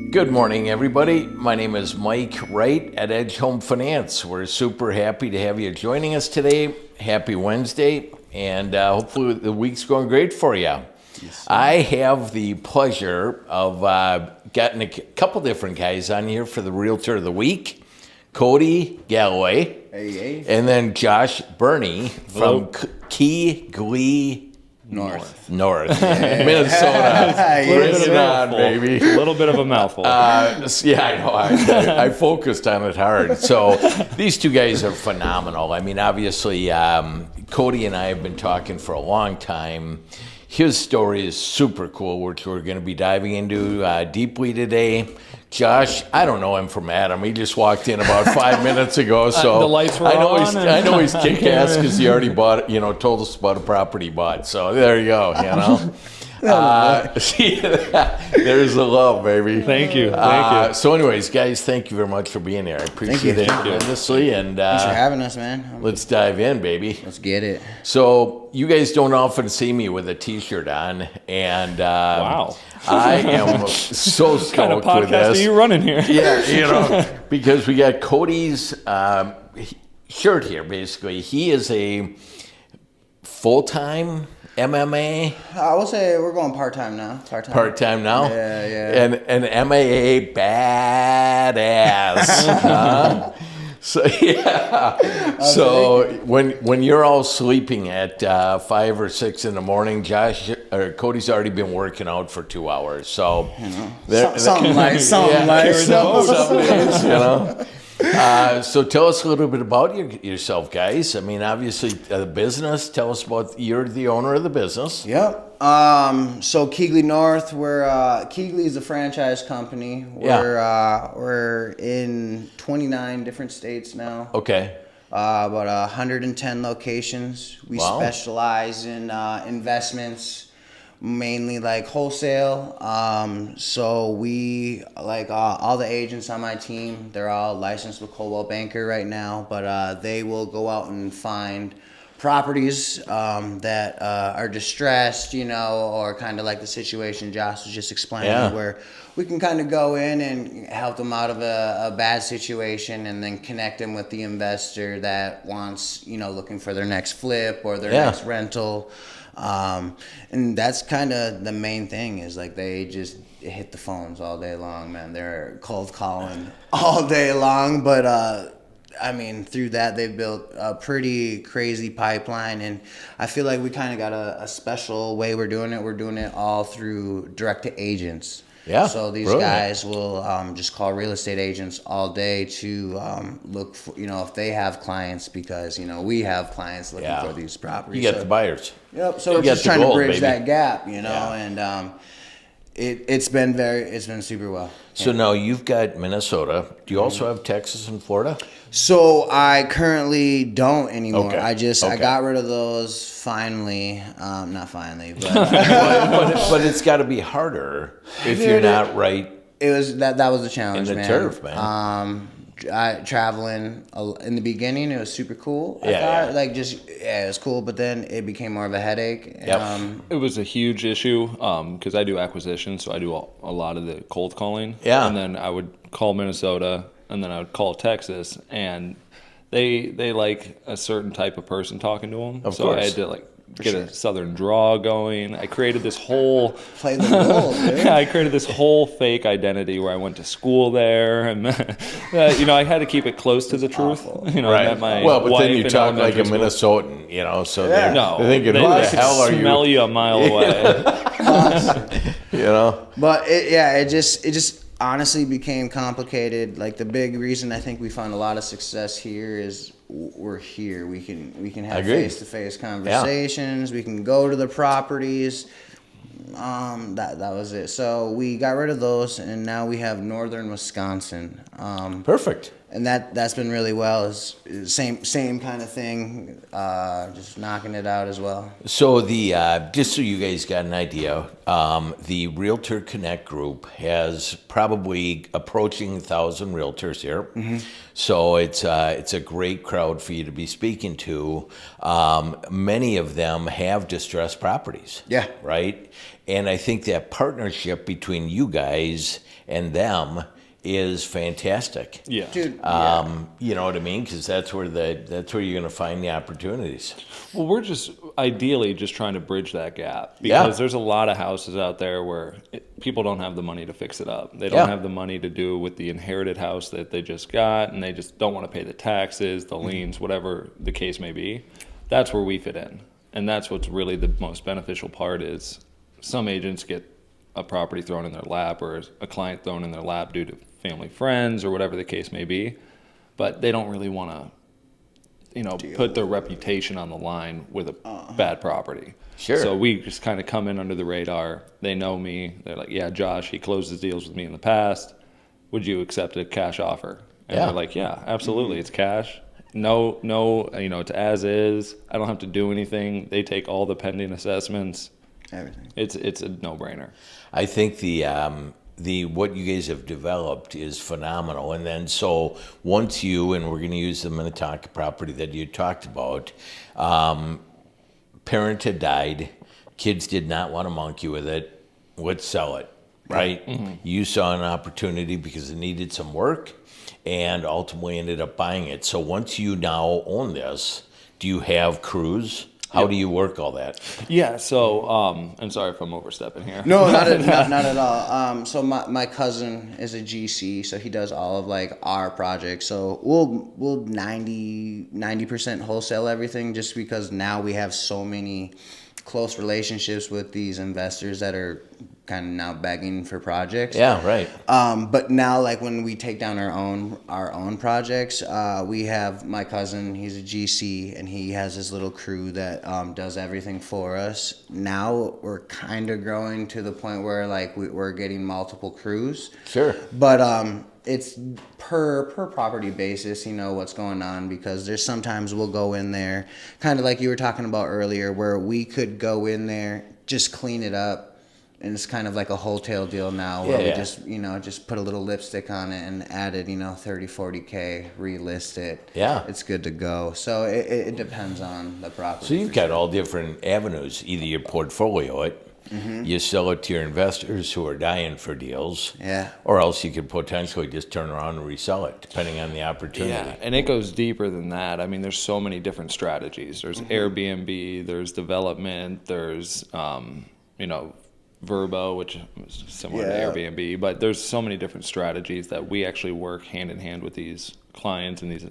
Good morning, everybody. My name is Mike Wright at Edge Home Finance. We're super happy to have you joining us today. Happy Wednesday, and hopefully the week's going great for you. Yes, I have the pleasure of getting a couple different guys on here for the Realtor of the Week. Cody, Galloway, hey. And then Josh Burney from Key Glee North. Minnesota. Bring it on, baby. A little bit of a mouthful. Yeah, I know. I focused on it hard. So these two guys are phenomenal. I mean, obviously, Cody and I have been talking for a long time. His story is super cool, which we're going to be diving into deeply today. Josh, I don't know him from Adam. He just walked in about 5 minutes ago, so the lights were on. I know he's kick-ass because he already bought, told us about a property he bought. So there you go, There's the love, baby. Thank you. So anyways, guys, thank you very much for being here. I appreciate it tremendously. And thanks for having us, man. Let's dive in, baby. Let's get it. So you guys don't often see me with a T-shirt on, and wow. I am so stoked kind of podcast with this. Are you running here? Yeah, because we got Cody's shirt here, basically. He is a full-time MMA? I will say we're going part-time now. Part-time now? Yeah. And an MMA badass. So yeah. So when you're all sleeping at 5 or 6 in the morning, Cody's already been working out for 2 hours. So something like some days, So tell us a little bit about yourself, guys. I mean, obviously, the business. Tell us about you're the owner of the business. Yep. So Keighley North, Keighley is a franchise company. We're in 29 different states now. Okay. About 110 locations. We specialize in investments, mainly like wholesale. So we all the agents on my team, they're all licensed with Coldwell Banker right now, but they will go out and find properties that are distressed, or kind of like the situation Josh was just explaining, where we can kind of go in and help them out of a bad situation and then connect them with the investor that wants, looking for their next flip or their next rental. And that's kind of the main thing is they just hit the phones all day long, man. They're cold calling all day long, but through that, they've built a pretty crazy pipeline, and I feel like we kind of got a special way we're doing it. We're doing it all through direct to agents. Yeah. So these guys will just call real estate agents all day to look for, if they have clients, because, we have clients looking for these properties. You got the buyers. Yep. So we're just trying to bridge that gap, and it's been super well. So now you've got Minnesota. Do you also have Texas and Florida? So I currently don't anymore. Okay. I got rid of those finally. Not finally, but but it's got to be harder if you're not right. It was that was the challenge, in the man. turf, man. Traveling in the beginning, it was super cool. I thought it was cool, but then it became more of a headache. Yep. It was a huge issue because I do acquisitions, so I do a lot of the cold calling. Yeah. And then I would call Minnesota, and then I would call Texas, and they like a certain type of person talking to them. Of so course. I had to get a southern draw going. I created this whole play the role, dude. I created this whole fake identity where I went to school there, and I had to keep it close to the truth. Right. I met my but wife then you in talk like a elementary school. Minnesotan, so Yeah. No, they're thinking, they who the could hell are smell you? you a mile away. But it just honestly became complicated. Like the big reason I think we found a lot of success here is we're here. We can have face-to-face conversations. We can go to the properties. That was it. So we got rid of those, and now we have northern Wisconsin. Perfect. and that's been really well. Is same kind of thing, just knocking it out as well. So just so you guys got an idea, the Realtor Connect group has probably approaching 1,000 realtors here. Mm-hmm. So it's a great crowd for you to be speaking to. Many of them have distressed properties. Yeah. Right? And I think that partnership between you guys and them is fantastic. Yeah. Dude. You know what I mean? Because that's where you're going to find the opportunities. Well, we're just ideally just trying to bridge that gap because there's a lot of houses out there where people don't have the money to fix it up. They don't have the money to do with the inherited house that they just got, and they just don't want to pay the taxes, the liens, whatever the case may be. That's where we fit in, and that's what's really the most beneficial part is some agents get a property thrown in their lap or a client thrown in their lap due to family friends or whatever the case may be, but they don't really want to put their reputation on the line with a bad property. Sure. So we just kind of come in under the radar. They know me. They're like, yeah, Josh, he closed his deals with me in the past. Would you accept a cash offer? And they're like, yeah, absolutely. It's cash. No, it's as is. I don't have to do anything. They take all the pending assessments. Everything. It's a no-brainer. I think the what you guys have developed is phenomenal. And then so once and we're going to use the Minnetonka property that you talked about, parent had died, kids did not want to monkey with it, let's sell it, right? Mm-hmm. You saw an opportunity because it needed some work and ultimately ended up buying it. So once you now own this, do you have crews? How do you work all that? Yeah, so I'm sorry if I'm overstepping here. No, not at all. So my cousin is a GC, so he does all of like our projects. So we'll 90% wholesale everything, just because now we have so many close relationships with these investors that are kind of now begging for projects. Yeah, right. But now, like when we take down our own projects, we have my cousin. He's a GC, and he has his little crew that does everything for us. Now we're kind of growing to the point where like we're getting multiple crews. Sure. But it's per property basis, what's going on, because there's sometimes we'll go in there, kind of like you were talking about earlier, where we could go in there, just clean it up. And it's kind of like a wholesale deal now where we just put a little lipstick on it and added, 30, 40K, relist it. Yeah. It's good to go. So it depends on the property. So you've got all different avenues. Either you portfolio it, you sell it to your investors who are dying for deals, or else you could potentially just turn around and resell it, depending on the opportunity. Yeah, and it goes deeper than that. I mean, there's so many different strategies. There's Airbnb, there's development, there's, Verbo, which is similar to Airbnb, but there's so many different strategies that we actually work hand in hand with these clients and these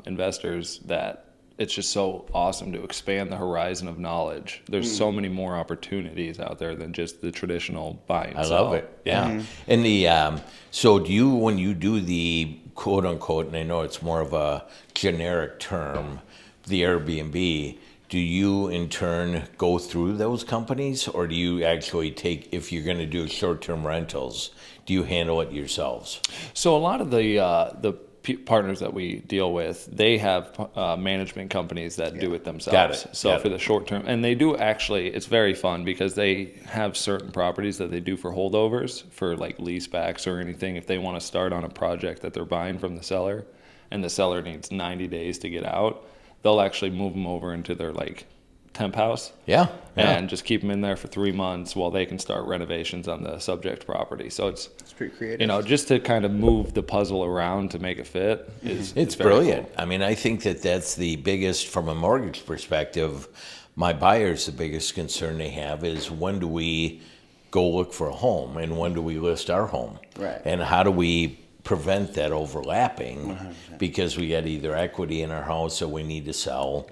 investors that it's just so awesome to expand the horizon of knowledge. There's so many more opportunities out there than just the traditional buy and sell. I love it. Yeah. And so when you do the quote unquote, and I know it's more of a generic term, the Airbnb, do you in turn go through those companies, or do you actually if you're going to do short-term rentals, do you handle it yourselves? So a lot of the partners that we deal with, they have management companies that do it themselves. Got it. So for the short term, and they do actually, it's very fun because they have certain properties that they do for holdovers, for like lease backs or anything. If they want to start on a project that they're buying from the seller, and the seller needs 90 days to get out, they'll actually move them over into their like temp house. Yeah. And just keep them in there for 3 months while they can start renovations on the subject property. So it's pretty creative. Just to kind of move the puzzle around to make it fit it's brilliant. Cool. I mean, I think that's the biggest, from a mortgage perspective, my buyers, the biggest concern they have is when do we go look for a home and when do we list our home? Right. And how do we prevent that overlapping 100%. Because we got either equity in our house that we need to sell,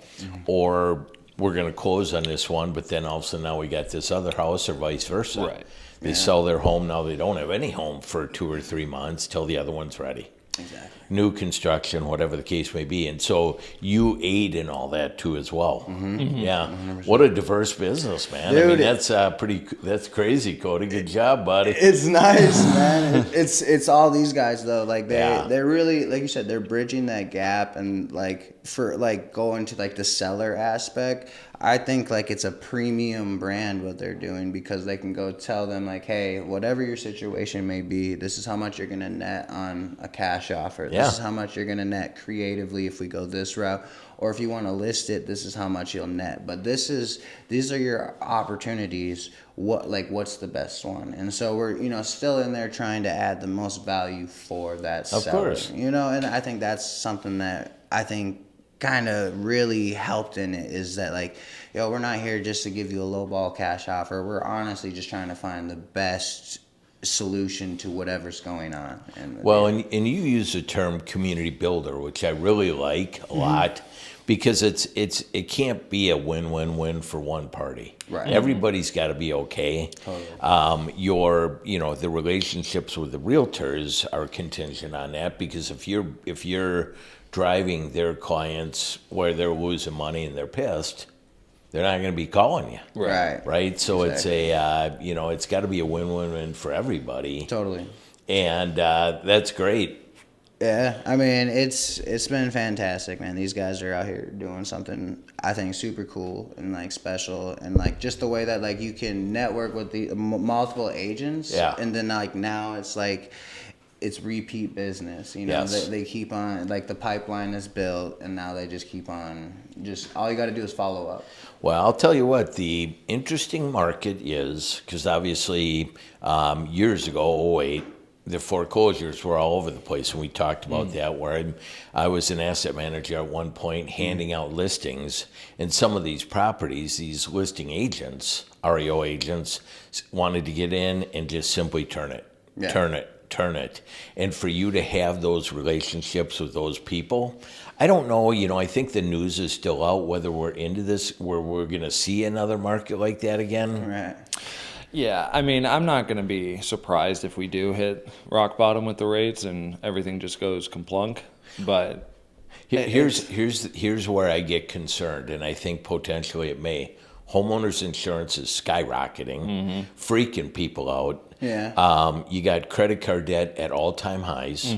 or we're going to close on this one, but then all of a sudden now we got this other house, or vice versa. Right. They sell their home, now they don't have any home for 2 or 3 months till the other one's ready. new construction, whatever the case may be. And so you aid in all that too as well. Yeah. 100%. What a diverse business, man. Dude, I mean, that's crazy, Cody. Good job, buddy. It's nice, man. It's all these guys though. Like they're really, like you said, they're bridging that gap, and like for like going to like the seller aspect. I think like it's a premium brand what they're doing, because they can go tell them like, hey, whatever your situation may be, this is how much you're gonna net on a cash offer. This is how much you're gonna net creatively if we go this route, or if you want to list it, this is how much you'll net. But these are your opportunities. What's the best one? And so we're still in there trying to add the most value for that seller. Of course. And I think that's something that I think kind of really helped in it, is that like, we're not here just to give you a lowball cash offer. We're honestly just trying to find the best solution to whatever's going on. And you use the term community builder, which I really like a lot, because it can't be a win-win-win for one party. Right. Everybody's got to be okay. Totally. The relationships with the realtors are contingent on that, because if you're driving their clients where they're losing money and they're pissed, they're not going to be calling you. Right. So exactly. It's got to be a win-win-win for everybody. Totally. And that's great. Yeah, I mean, it's been fantastic, man. These guys are out here doing something I think super cool and like special, and like just the way that like you can network with the multiple agents. Yeah. And then like now it's like it's repeat business. Yes. They keep on, like the pipeline is built, and now they just keep on. Just all you got to do is follow up. Well, I'll tell you what, the interesting market is, because obviously years ago, 2008, the foreclosures were all over the place, and we talked about that, where I was an asset manager at one point handing out listings, and some of these properties, these listing agents, REO agents, wanted to get in and just simply turn it. And for you to have those relationships with those people, I don't know, I think the news is still out whether we're into this, where we're going to see another market like that again. Right. Yeah, I mean, I'm not going to be surprised if we do hit rock bottom with the rates and everything just goes kaplunk. But here's where I get concerned, and I think potentially it may. Homeowners insurance is skyrocketing, freaking people out. Yeah. You got credit card debt at all-time highs,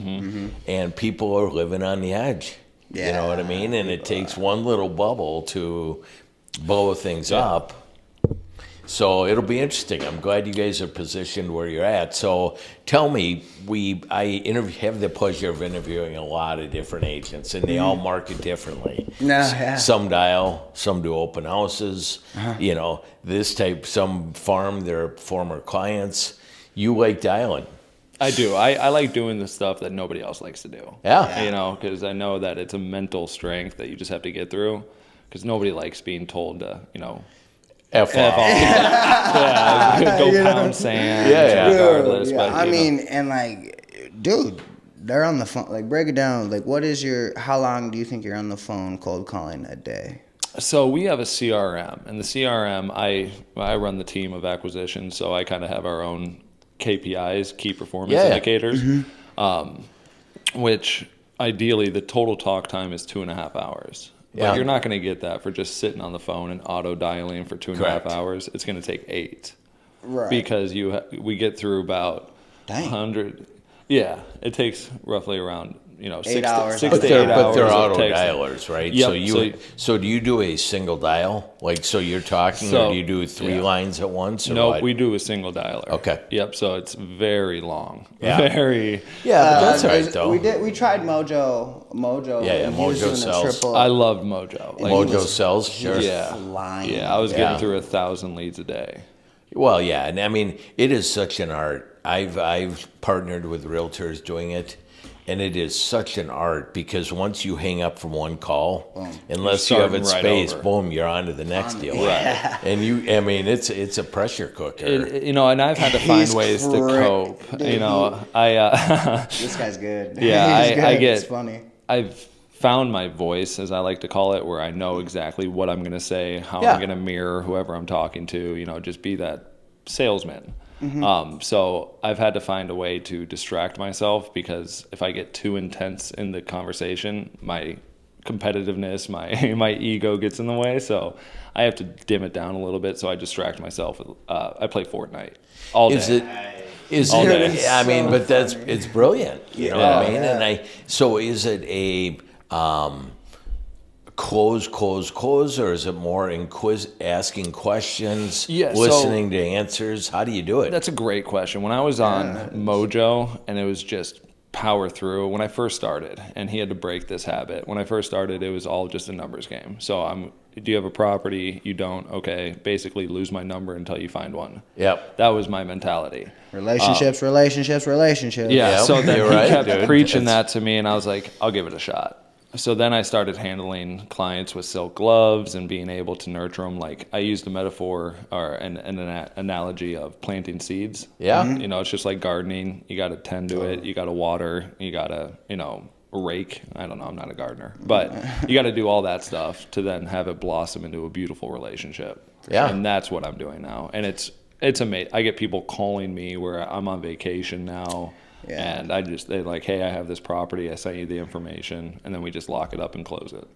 and people are living on the edge. Yeah. You know what I mean? And it takes one little bubble to blow things up. So it'll be interesting. I'm glad you guys are positioned where you're at. So tell me, I have the pleasure of interviewing a lot of different agents, and they all market differently. Some dial, some do open houses. This type, some farm their former clients. You like dialing. I do. I like doing the stuff that nobody else likes to do. Yeah. Because I know that it's a mental strength that you just have to get through, because nobody likes being told to, F off. Go pound sand. Regardless. Yeah. But, I mean, and like, dude, they're on the phone. Like, break it down. Like, how long do you think you're on the phone cold calling a day? So we have a CRM, and the CRM, I run the team of acquisitions, so I kind of have our own KPIs, key performance indicators, which ideally the total talk time is 2.5 hours. But you're not going to get that for just sitting on the phone and auto dialing for 2.5 hours. It's going to take 8, right? Because we get through about 100. Yeah, it takes roughly around 6 hours. 6 to 8 hours. But they're auto dialers, right? Yep. So do you do a single dial? Like, so you're talking, or do you do 3 lines at once? Or no, we do a single dialer. Okay. Yep. So it's very long. Yeah. Very. Yeah, but that's all right though. We tried Mojo. Yeah, Mojo sells. I loved Mojo. Mojo sells. Sure. Yeah. Flying. Yeah, I was getting through 1,000 leads a day. Well, yeah, and I mean, it is such an art. I've partnered with realtors doing it, and it is such an art, because once you hang up from one call, unless you have it spaced, boom, you're on to the next deal. Yeah. And it's a pressure cooker. And I've had to find ways to cope. Dude, this guy's good. Yeah, He's good. I get. It's funny. I've found my voice, as I like to call it, where I know exactly what I'm going to say, how I'm going to mirror whoever I'm talking to. Just be that salesman. So I've had to find a way to distract myself, because if I get too intense in the conversation, my competitiveness, my ego gets in the way. So I have to dim it down a little bit. So I distract myself. I play Fortnite all day. Is All it? day. I mean, but it's brilliant. You know what I mean? Yeah. And so is it a close, or is it more asking questions, Yeah, so- listening to answers? How do you do it? That's a great question. When I was on Mojo, and it was just power through, when I first started, and he had to break this habit. When I first started, it was all just a numbers game. So do you have a property? You don't? Okay. Basically lose my number until you find one. Yep. That was my mentality. Relationships. Yeah. Yep, So then you're he right, kept dude. preaching It's- that to me, and I was like, I'll give it a shot. So then I started handling clients with silk gloves and being able to nurture them. Like, I used a metaphor or an analogy of planting seeds. Yeah. You know, it's just like gardening. You got to tend to it. You got to water. You got to, rake. I don't know. I'm not a gardener, but you got to do all that stuff to then have it blossom into a beautiful relationship. Yeah. And that's what I'm doing now. And it's amazing. I get people calling me where I'm on vacation now. Yeah. And they're like, hey, I have this property. I sent you the information, and then we just lock it up and close it.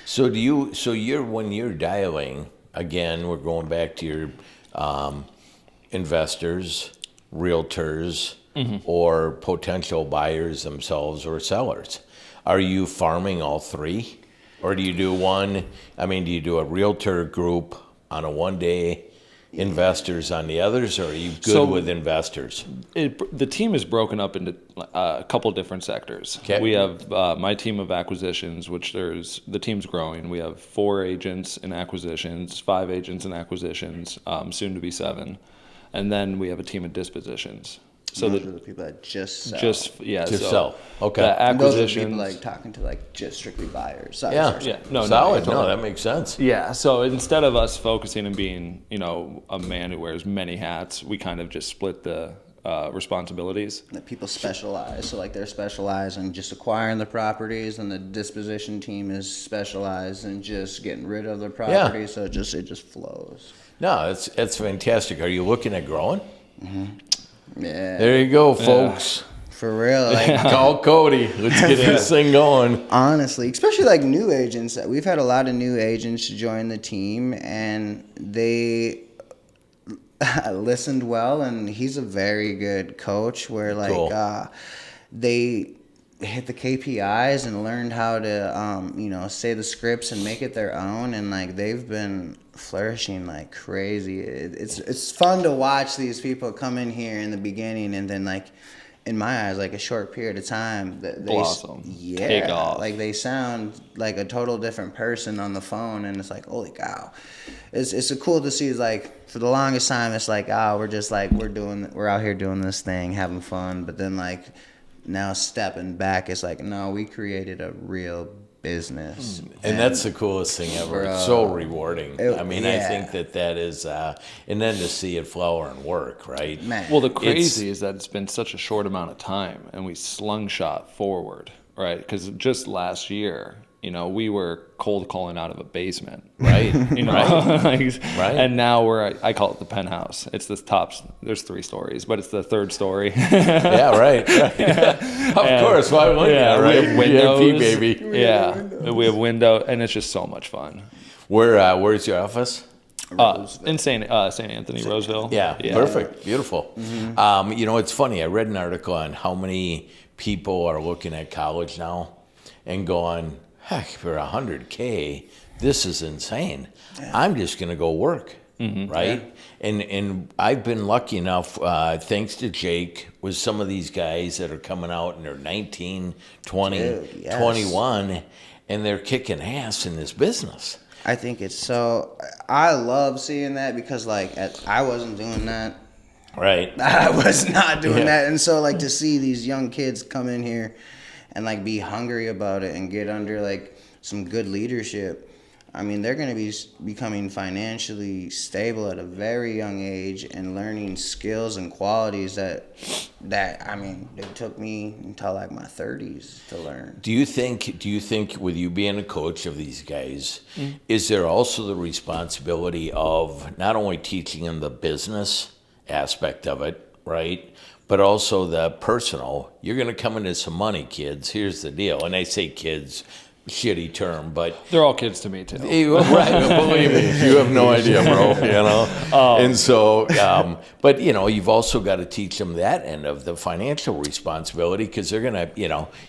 So when you're dialing, again, we're going back to your investors, realtors, or potential buyers themselves or sellers. Are you farming all three? Or do you do one? I mean, do you do a realtor group on a one day, investors on the others, or are you good with investors? The team is broken up into a couple different sectors. Okay. We have my team of acquisitions, the team's growing. We have 4 agents in acquisitions, 5 agents in acquisitions, soon to be 7. And then we have a team of dispositions. So Those are the people that just sell. Just sell. Okay. The And those are the acquisitions. people like talking to like just strictly buyers. Sorry, Yeah. sorry, sorry. No, Solid. totally. No, that makes sense. Yeah, so instead of us focusing and being, a man who wears many hats, we kind of just split the responsibilities. That people specialize. So like they're specialized in just acquiring the properties, and the disposition team is specialized in just getting rid of the property. So it just flows. No, it's fantastic. Are you looking at growing? Yeah. There you go, folks. For real. Like Call Cody. Let's get this thing going. honestly, especially like new agents. We've had a lot of new agents join the team, and they listened well, and he's a very good coach where like Cool. they hit the KPIs and learned how to say the scripts and make it their own, and like they've been flourishing like crazy. It's fun to watch these people come in here in the beginning, and then like in my eyes, like a short period of time, they Blossom. yeah, Take off. like they sound like a total different person on the phone, and it's like, holy cow. It's so cool to see. Like for the longest time, it's like, we're just like we're out here doing this thing, having fun, but then like now stepping back, it's like, no, we created a real business. And that's the coolest thing ever. It's so rewarding. I mean, I think that is, and then to see it flower and work, right? Man. Well, the crazy is that it's been such a short amount of time, and we slingshot forward, right? Because just last year, we were cold calling out of a basement, Right. Right. Right. And now I call it the penthouse. It's the top. There's 3 stories, but it's the 3rd story. Yeah, right. Of course. Why wouldn't you, right? We have windows, VIP, baby. Yeah, we have window, and it's just so much fun. Where's your office? In St. Anthony, Roseville. Yeah, perfect. Beautiful. It's funny. I read an article on how many people are looking at college now and going, heck, for $100K, this is insane. I'm just going to go work, right? Yeah. And I've been lucky enough, thanks to Jake, with some of these guys that are coming out and they're 19, 20, Dude, yes. 21, and they're kicking ass in this business. I think it's so. I love seeing that because like I wasn't doing that. Right. I was not doing that, and so like to see these young kids come in here and like be hungry about it and get under like some good leadership. I mean, they're going to be becoming financially stable at a very young age and learning skills and qualities that I mean, it took me until like my 30s to learn. Do you think with you being a coach of these guys, is there also the responsibility of not only teaching them the business aspect of it, right? But also the personal. You're going to come into some money, kids. Here's the deal. And I say kids, shitty term, but They're all kids to me too. right, believe me, you have no idea, bro. And so, but you've also got to teach them that end of the financial responsibility, because they're gonna,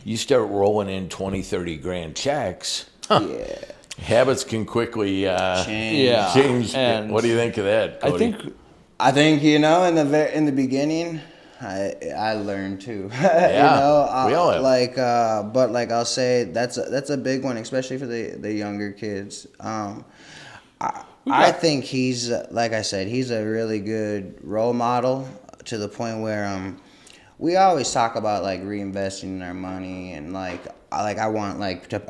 you start rolling in 20, 30 grand checks. Yeah. Habits can quickly change. And what do you think of that, Cody? I think in the beginning, I learned too. Yeah, we all have. But I'll say that's a big one, especially for the younger kids. I think he's, like I said, he's a really good role model, to the point where we always talk about like reinvesting in our money, and I want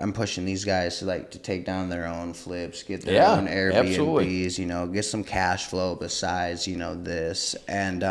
I'm pushing these guys to take down their own flips, get their own Airbnbs, absolutely. Get some cash flow besides this. And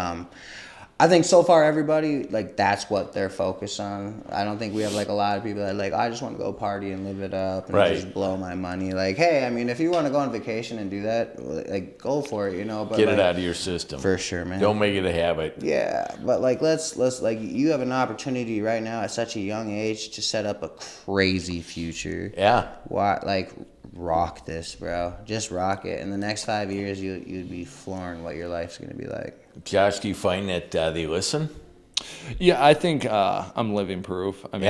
I think so far everybody, that's what they're focused on. I don't think we have a lot of people that I just want to go party and live it up and just blow my money. Hey, I mean, if you want to go on vacation and do that, go for it, But get it out of your system. For sure, man. Don't make it a habit. Yeah, but let's you have an opportunity right now at such a young age to set up a crazy future. Yeah. Why, rock this, bro. Just rock it. In the next 5 years, you'd be flooring what your life's gonna be like. Josh, do you find that they listen? Yeah, I think I'm living proof. I mean,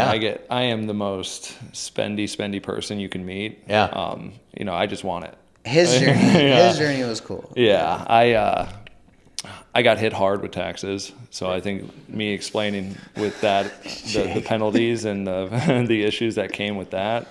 I am the most spendy person you can meet. Yeah. I just want it. His journey was cool. Yeah, I got hit hard with taxes, so I think me explaining with that the penalties and the issues that came with that.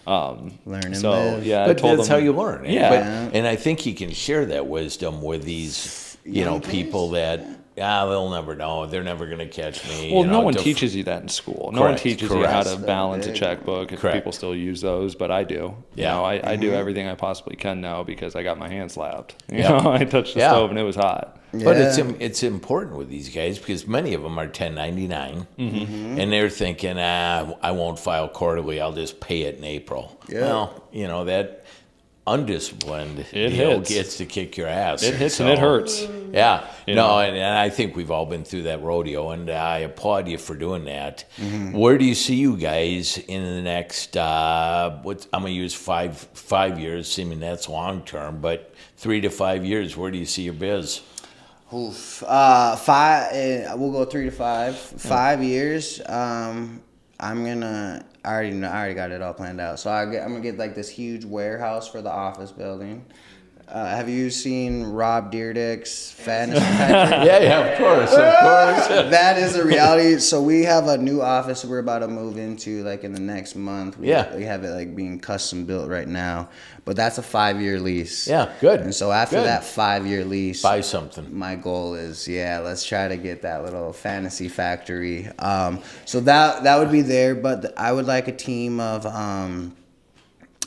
Learn and so live. yeah, but I told that's them, how you learn. Yeah, and I think he can share that wisdom with these people that they'll never know. They're never going to catch me. Well, no one teaches you that in school. No one teaches you how to balance a checkbook. If Correct. people still use those, but I do. Yeah. I do everything I possibly can now because I got my hand slapped. I touched the stove and it was hot. But it's important with these guys, because many of them are 1099, and they're thinking, I won't file quarterly. I'll just pay it in April. Yeah. Well, that undisciplined gets to kick your ass. It hits and it hurts. Yeah. And I think we've all been through that rodeo, and I applaud you for doing that. Where do you see you guys in the next, I'm going to use 5 years, assuming that's long term, but 3 to 5 years, where do you see your biz? Oof. We'll go 3 to 5. 5 years. I already got it all planned out. So I'm gonna get this huge warehouse for the office building. Have you seen Rob Dyrdek's Fantasy Factory? Yeah, of course. That is a reality. So we have a new office we're about to move into in the next month. We have it being custom built right now. But that's a 5-year lease. Yeah, good. And so after that 5-year lease, buy something. My goal is, let's try to get that little fantasy factory. So that would be there, but I would like a team of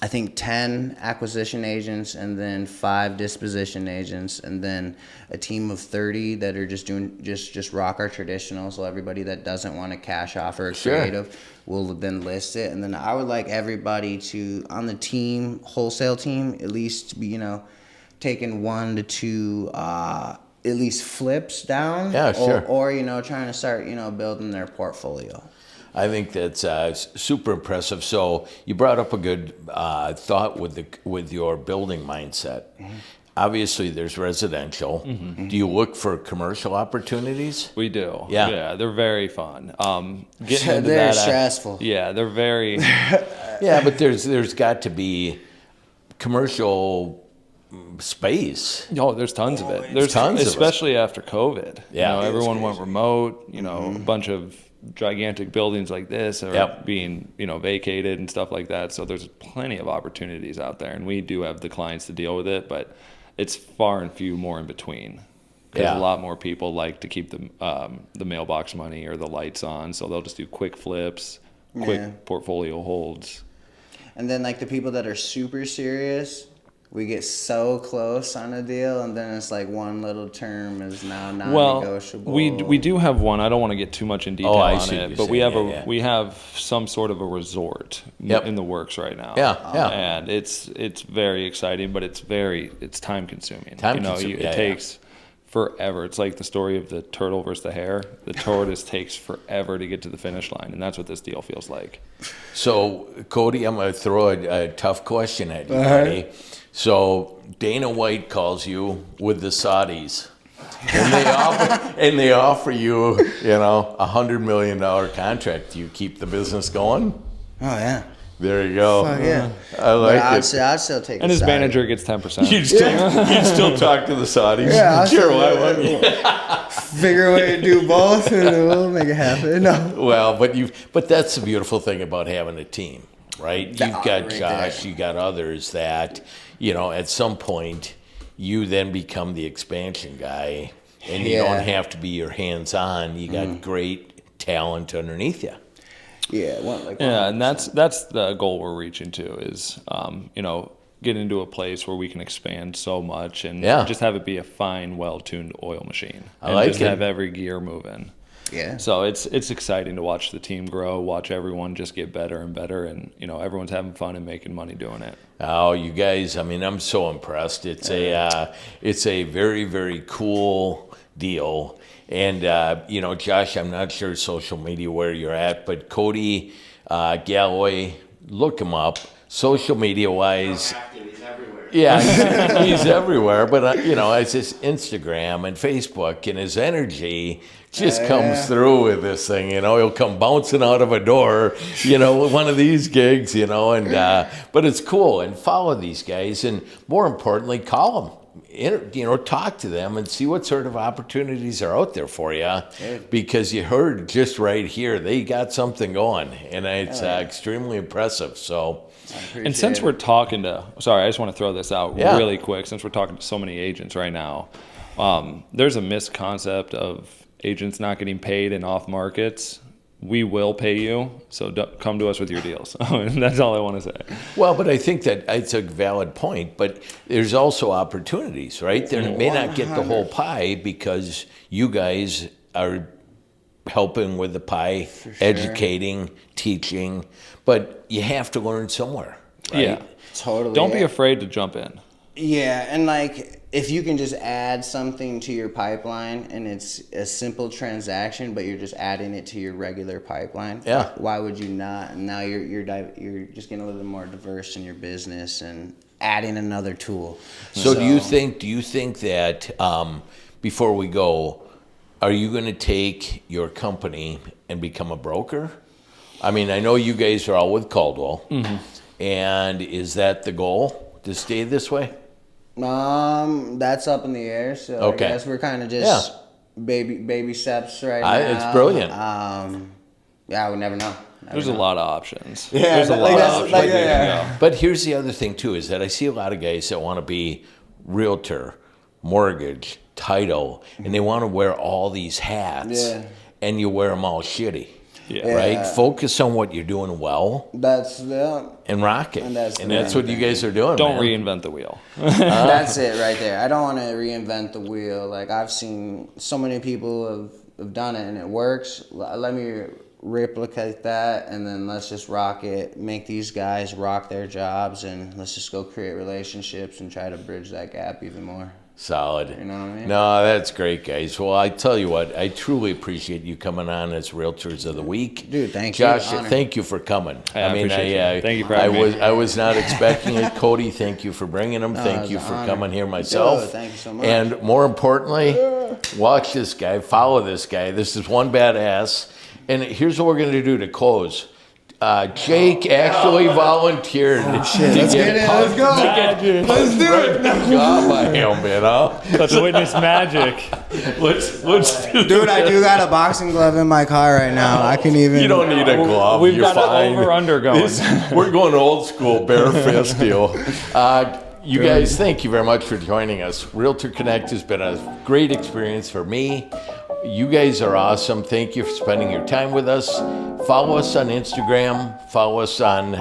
I think 10 acquisition agents, and then 5 disposition agents, and then a team of 30 that are just doing just rock our traditional. So everybody that doesn't want a cash offer or creative will then list it. And then I would like everybody to, on the team, wholesale team, at least be, taking 1 to 2 at least flips down. Yeah, sure. Or trying to start, building their portfolio. I think that's super impressive. So you brought up a good thought with your building mindset. Obviously, there's residential. Do you look for commercial opportunities? We do. Yeah, they're very fun. Getting into they're that, stressful. They're very. Yeah, but there's got to be commercial space. Oh, there's tons of it. There's tons of it. Especially after COVID. Yeah. Everyone went remote. A bunch of gigantic buildings like this are being vacated and stuff like that, so there's plenty of opportunities out there, and we do have the clients to deal with it, but it's far and few more in between, because a lot more people like to keep the mailbox money or the lights on, so they'll just do quick flips, quick portfolio holds. And then the people that are super serious, we get so close on a deal, and then it's one little term is now non-negotiable. Well, we do have one. I don't want to get too much in detail on it, but we have some sort of a resort in the works right now. And it's very exciting, but it's time consuming. It takes forever. It's like the story of the turtle versus the hare. The tortoise takes forever to get to the finish line, and that's what this deal feels like. So, Cody, I'm going to throw a tough question at you, buddy. So, Dana White calls you with the Saudis, and they offer you, $100 million contract. Do you keep the business going? Oh yeah. There you go. Fuck yeah. I like I'd it. still take And the his side. manager gets 10%. You'd still talk to the Saudis. Yeah, Sure, why wouldn't you? figure a way to do both, and we'll make it happen. No. Well, but that's the beautiful thing about having a team, right? You've got right Josh, there. you got others that, at some point, you then become the expansion guy, and you don't have to be your hands-on. You got great talent underneath you. Yeah, And that's the goal we're reaching to is, get into a place where we can expand so much and just have it be a fine, well-tuned oil machine. I like just it. have every gear moving. Yeah. So it's exciting to watch the team grow, watch everyone just get better and better, and everyone's having fun and making money doing it. Oh, you guys! I mean, I'm so impressed. It's a very, very cool deal. And Josh, I'm not sure social media where you're at, but Cody Galloway, look him up. Social media wise, he's everywhere. yeah, he's everywhere. But it's his Instagram and Facebook, and his energy just comes through with this thing. He'll come bouncing out of a door, one of these gigs, and but it's cool. And follow these guys, and more importantly, call them. Talk to them and see what sort of opportunities are out there for you, because you heard just right here they got something going, and it's extremely impressive. So, and since we're talking to, sorry, I just want to throw this out really quick. Since we're talking to so many agents right now, there's a misconcept of agents not getting paid in off markets. We will pay you, so come to us with your deals. That's all I want to say. Well, but I think that it's a valid point, but there's also opportunities, right? They may not get the whole pie because you guys are helping with the pie, educating, teaching, but you have to learn somewhere, right? Yeah. Totally. Don't be afraid to jump in. Yeah, and if you can just add something to your pipeline and it's a simple transaction, but you're just adding it to your regular pipeline. Yeah. Why would you not? And now you're just getting a little bit more diverse in your business and adding another tool. So do you think that before we go, are you going to take your company and become a broker? I mean, I know you guys are all with Caldwell, and is that the goal to stay this way? That's up in the air. So Okay. I guess we're kind of just baby steps right now. It's brilliant. Yeah, I would never know. There's a lot of options. Yeah, There's a lot of options. yeah. But here's the other thing too, is that I see a lot of guys that want to be realtor, mortgage, title, and they want to wear all these hats, and you wear them all shitty. Yeah. Right? Focus on what you're doing well and rock it. And And that's that's the what you guys are doing. Don't man. reinvent the wheel. That's it right there. I don't want to reinvent the wheel. Like, I've seen so many people have done it and it works. Let me replicate that, and then let's just rock it. Make these guys rock their jobs, and let's just go create relationships and try to bridge that gap even more. Solid. You know what I mean? No, that's great, guys. Well, I tell you what, I truly appreciate you coming on as Realtors of the Week. Dude, thank you. Josh, Honor. thank you for coming. I appreciate you. Thank you for having me. I was not expecting it. Cody, thank you for bringing him. Thank you for coming here myself. Dude, thank you so much. And more importantly, watch this guy, follow this guy. This is one badass. And here's what we're going to do to close. Jake actually volunteered Let's get it. Let's go. Let's do it. Good job by him, Let's witness magic. Let's do Dude, I do got a boxing glove in my car right now. I can even. You don't need a glove. We've You're got fine. an over-under going. We're going old school, bare fist deal. You guys, thank you very much for joining us. Realtor Connect has been a great experience for me. You guys are awesome. Thank you for spending your time with us. Follow us on Instagram. Follow us on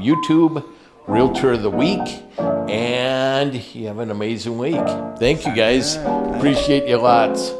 YouTube, Realtor of the Week. And you have an amazing week. Thank you, guys. Appreciate you lots.